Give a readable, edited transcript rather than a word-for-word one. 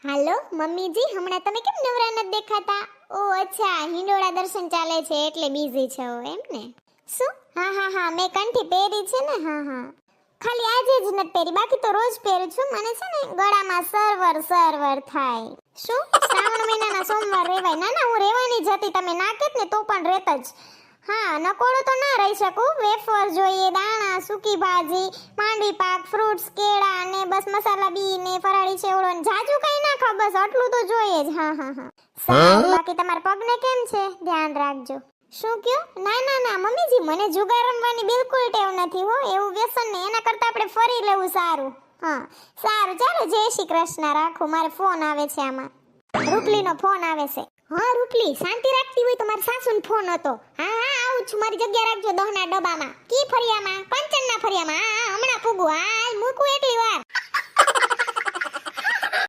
હાલો મમ્મીજી, હમણાં તમે કેમ નવરા નથી દેખાતા? ઓ અચ્છા, હિંડોળા દર્શન ચાલે છે એટલે બિઝી છો એમ ને? શું? હા મેં કંઠી પહેરી છે ને. હા ખાલી આજે જ નથી પહેરી, બાકી તો રોજ પહેરું છું. મને છે ને ગળામાં સરવર થાય. શું? શ્રાવણ મહિનાના સોમવાર રેવાય? ના હું રેવાની જ હતી, તમે ના કહેત ને તો પણ રેત જ. હા, નકોડો તો ના રહી શકું. વેફર જોઈએ, દાણા, સૂકી ભાજી, માંડવી પાક, ફ્રૂટ્સ, કેળા ને બસ મસાલા બી ને ફરાળી ચેવડો ને જાજુ કઈ ના ખાવ, બસ આટલું તો જોઈએ જ. હા. સારું, બાકી તમારા પગને કેમ છે? ધ્યાન રાખજો. શું કયો? ના મમ્મીજી, મને જુગાર રમવાની બિલકુલ ટેવ નથી હો. એવું વ્યસન ને, એના કરતા આપણે ફરી લેવું સારું. હા સારું, ચાલો જય શ્રી કૃષ્ણ. રાખો, મારે ફોન આવે છે. આમાં રૂપલીનો ફોન આવે છે. હા રૂપલી, શાંતિ રાખતી હોય તો મારા સાસુનો ફોન હતો. હા આવું છું, મારી જગ્યા રાખજો 10ના ડબ્બામાં. કી ફરિયામાં? કંચનના ફરિયામાં. હા હમણાં પૂગું. હા મૂકું એટલી વાર.